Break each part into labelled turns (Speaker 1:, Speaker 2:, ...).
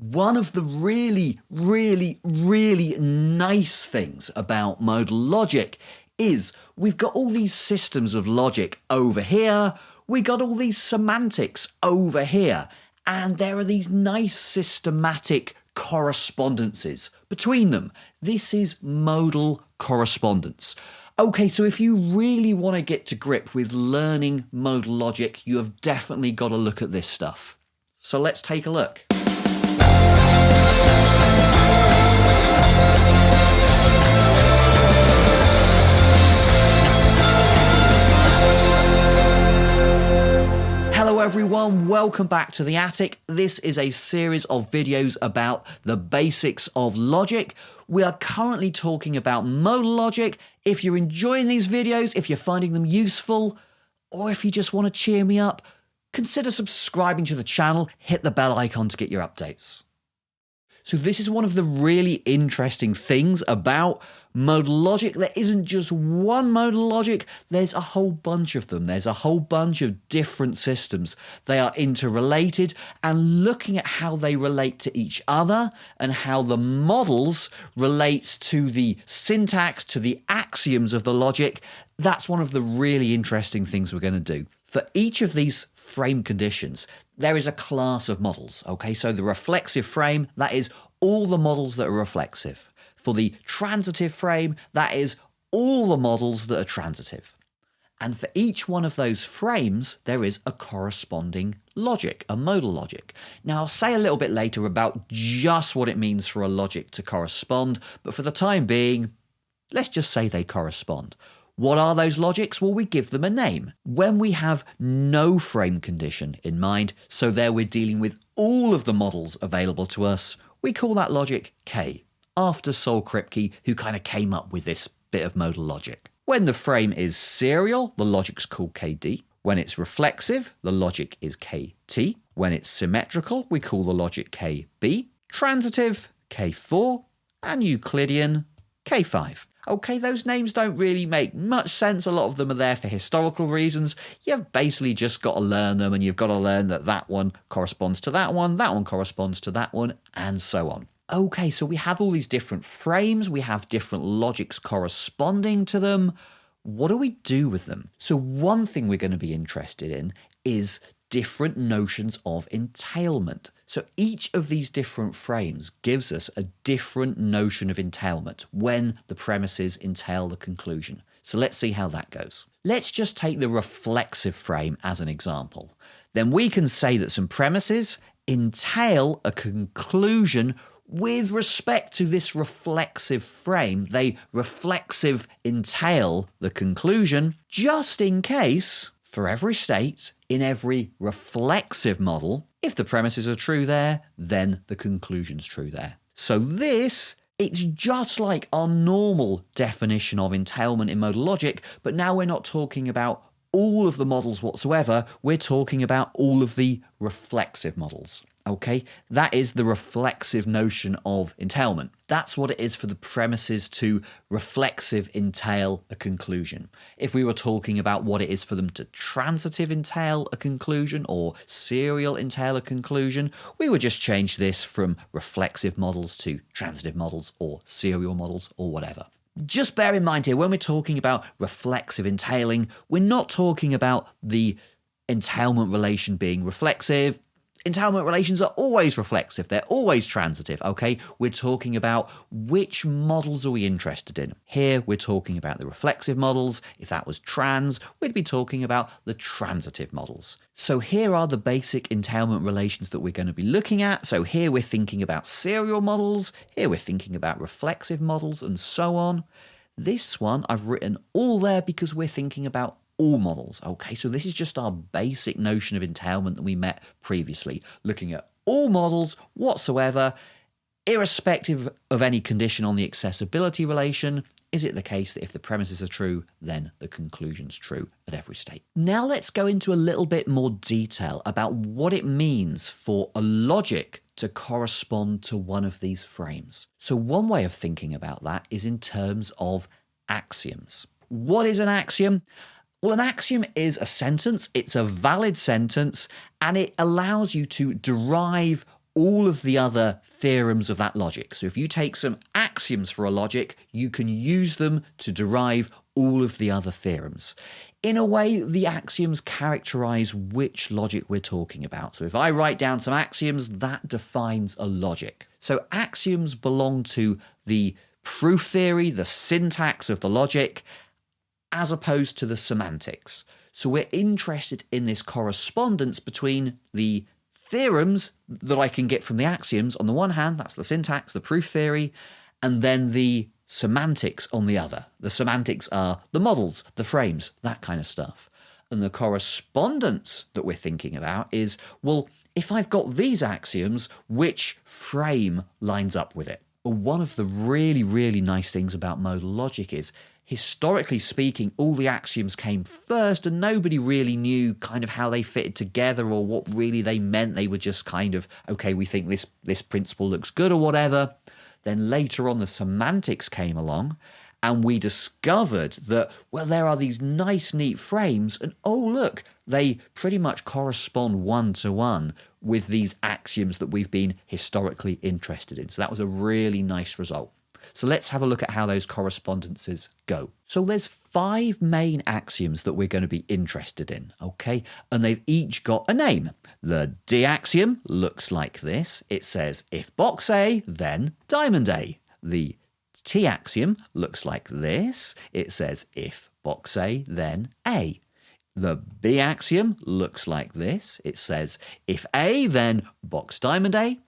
Speaker 1: One of the really nice things about modal logic is we've got all these systems of logic over here, we got all these semantics over here, and there are these nice systematic correspondences between them. This is modal correspondence. Okay, so if you really want to get to grip with learning modal logic, you have definitely got to look at this stuff. So let's take a look. Hello everyone, welcome back to the Attic. This is a series of videos about the basics of logic. We are currently talking about modal logic. If you're enjoying these videos, if you're finding them useful, or if you just want to cheer me up, consider subscribing to the channel, hit the bell icon to get your updates. So this is one of the really interesting things about modal logic. There isn't just one modal logic, there's a whole bunch of them. There's a whole bunch of different systems. They are interrelated, and looking at how they relate to each other and how the models relate to the syntax, to the axioms of the logic, that's one of the really interesting things we're going to do. For each of these frame conditions, there is a class of models, okay? So the reflexive frame, that is all the models that are reflexive. For the transitive frame, that is all the models that are transitive. And for each one of those frames, there is a corresponding logic, a modal logic. Now, I'll say a little bit later about just what it means for a logic to correspond, but for the time being, let's just say they correspond. What are those logics? Well, we give them a name. When we have no frame condition in mind, so there we're dealing with all of the models available to us, we call that logic K, after Sol Kripke, who kind of came up with this bit of modal logic. When the frame is serial, the logic's called KD. When it's reflexive, the logic is KT. When it's symmetrical, we call the logic KB. Transitive, K4. And Euclidean, K5. Okay, those names don't really make much sense. A lot of them are there for historical reasons. You've basically just got to learn them, and you've got to learn that that one corresponds to that one corresponds to that one, and so on. Okay, so we have all these different frames, we have different logics corresponding to them. What do we do with them? So one thing we're going to be interested in is different notions of entailment. So each of these different frames gives us a different notion of entailment when the premises entail the conclusion. So let's see how that goes. Let's just take the reflexive frame as an example. Then we can say that some premises entail a conclusion with respect to this reflexive frame. They reflexive entail the conclusion just in case, for every state, in every reflexive model, if the premises are true there, then the conclusion's true there. So this, it's just like our normal definition of entailment in modal logic, but now we're not talking about all of the models whatsoever, we're talking about all of the reflexive models. Okay, that is the reflexive notion of entailment. That's what it is for the premises to reflexive entail a conclusion. If we were talking about what it is for them to transitive entail a conclusion or serial entail a conclusion, we would just change this from reflexive models to transitive models or serial models or whatever. Just bear in mind here, when we're talking about reflexive entailing, we're not talking about the entailment relation being reflexive. Entailment relations are always reflexive, they're always transitive, okay? We're talking about which models are we interested in. Here, we're talking about the reflexive models. If that was trans, we'd be talking about the transitive models. So here are the basic entailment relations that we're going to be looking at. So here we're thinking about serial models, here we're thinking about reflexive models, and so on. This one, I've written all there because we're thinking about all models. Okay, so this is just our basic notion of entailment that we met previously, looking at all models whatsoever, irrespective of any condition on the accessibility relation. Is it the case that if the premises are true, then the conclusion's true at every state? Now let's go into a little bit more detail about what it means for a logic to correspond to one of these frames. So one way of thinking about that is in terms of axioms. What is an axiom? Well, an axiom is a sentence, it's a valid sentence, and it allows you to derive all of the other theorems of that logic. So if you take some axioms for a logic, you can use them to derive all of the other theorems. In a way, the axioms characterize which logic we're talking about. So if I write down some axioms, that defines a logic. So axioms belong to the proof theory, the syntax of the logic, as opposed to the semantics. So we're interested in this correspondence between the theorems that I can get from the axioms on the one hand, that's the syntax, the proof theory, and then the semantics on the other. The semantics are the models, the frames, that kind of stuff. And the correspondence that we're thinking about is, well, if I've got these axioms, which frame lines up with it? One of the really, really nice things about modal logic is, historically speaking, all the axioms came first and nobody really knew kind of how they fitted together or what really they meant. They were just kind of, okay, we think this principle looks good or whatever. Then later on, the semantics came along and we discovered that, well, there are these nice, neat frames and, oh, look, they pretty much correspond one-to-one with these axioms that we've been historically interested in. So that was a really nice result. So let's have a look at how those correspondences go. So there's 5 main axioms that we're going to be interested in, okay? And they've each got a name. The D axiom looks like this. It says, if box A, then diamond A. The T axiom looks like this. It says, if box A, then A. The B axiom looks like this. It says, if A, then box diamond A.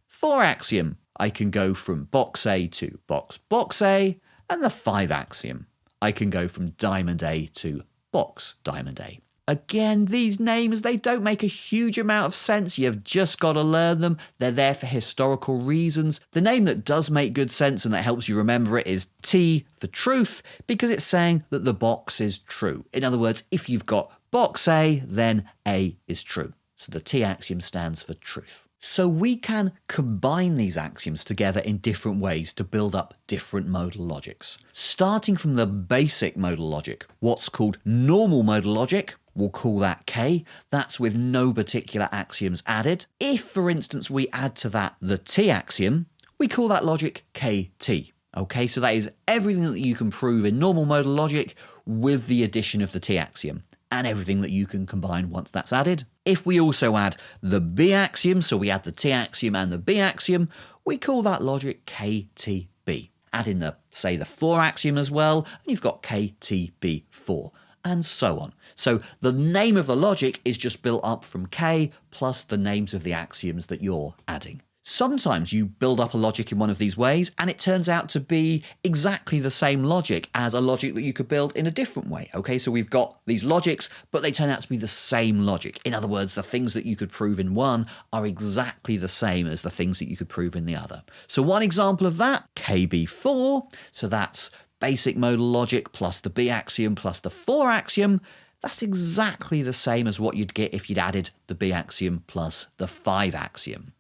Speaker 1: 4 axiom, I can go from box A to box A, and the 5 axiom, I can go from diamond A to box diamond A. Again, these names, they don't make a huge amount of sense. You've just got to learn them. They're there for historical reasons. The name that does make good sense and that helps you remember it is T for truth, because it's saying that the box is true. In other words, if you've got box A, then A is true. So the T axiom stands for truth. So we can combine these axioms together in different ways to build up different modal logics. Starting from the basic modal logic, what's called normal modal logic, we'll call that K. That's with no particular axioms added. If, for instance, we add to that the T axiom, we call that logic KT. Okay, so that is everything that you can prove in normal modal logic with the addition of the T axiom, and everything that you can combine once that's added. If we also add the B axiom, so we add the T axiom and the B axiom, we call that logic KTB. Add in the, say, the 4 axiom as well, and you've got KTB4, and so on. So the name of the logic is just built up from K plus the names of the axioms that you're adding. Sometimes you build up a logic in one of these ways and it turns out to be exactly the same logic as a logic that you could build in a different way. Okay, so we've got these logics, but they turn out to be the same logic. In other words, the things that you could prove in one are exactly the same as the things that you could prove in the other. So one example of that, KB4, so that's basic modal logic plus the B axiom plus the 4 axiom. That's exactly the same as what you'd get if you'd added the B axiom plus the 5 axiom.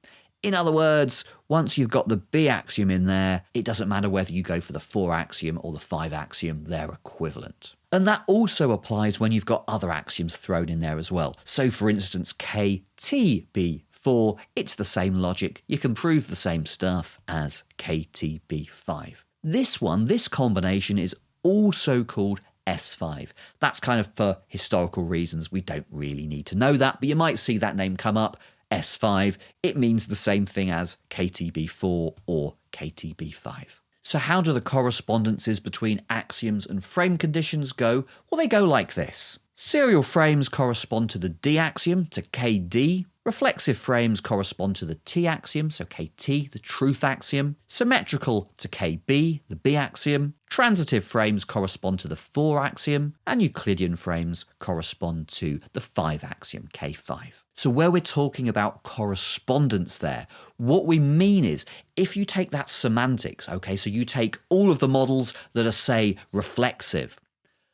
Speaker 1: In other words, once you've got the B axiom in there, it doesn't matter whether you go for the 4 axiom or the 5 axiom, they're equivalent. And that also applies when you've got other axioms thrown in there as well. So for instance, KTB4, it's the same logic. You can prove the same stuff as KTB5. This combination is also called S5. That's kind of for historical reasons. We don't really need to know that, but you might see that name come up. S5, it means the same thing as KTB4 or KTB5. So how do the correspondences between axioms and frame conditions go? Well, they go like this. Serial frames correspond to the D axiom, to KD. Reflexive frames correspond to the T axiom, so KT, the truth axiom. Symmetrical to KB, the B axiom. Transitive frames correspond to the 4 axiom. And Euclidean frames correspond to the 5 axiom, K5. So where we're talking about correspondence there, what we mean is if you take that semantics, okay, so you take all of the models that are, say, reflexive,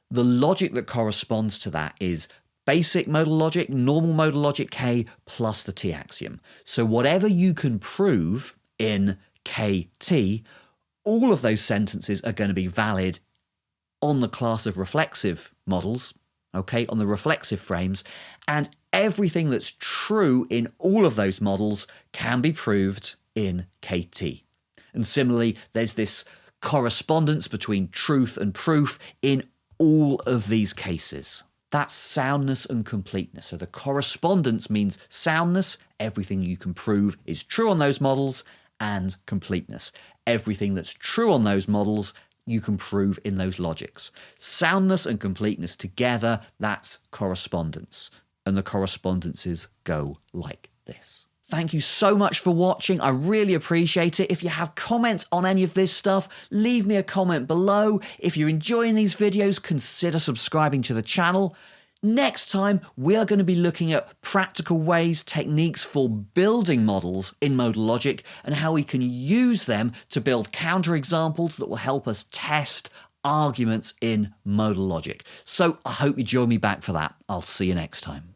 Speaker 1: the logic that corresponds to that is basic modal logic, normal modal logic K plus the T axiom. So whatever you can prove in KT, all of those sentences are going to be valid on the class of reflexive models, okay, on the reflexive frames, and everything that's true in all of those models can be proved in KT. And similarly, there's this correspondence between truth and proof in all of these cases. That's soundness and completeness. So the correspondence means soundness, everything you can prove is true on those models, and completeness. Everything that's true on those models you can prove in those logics. Soundness and completeness together, that's correspondence. And the correspondences go like this. Thank you so much for watching. I really appreciate it. If you have comments on any of this stuff, leave me a comment below. If you're enjoying these videos, consider subscribing to the channel. Next time, we are going to be looking at practical ways, techniques for building models in modal logic and how we can use them to build counterexamples that will help us test arguments in modal logic. So I hope you join me back for that. I'll see you next time.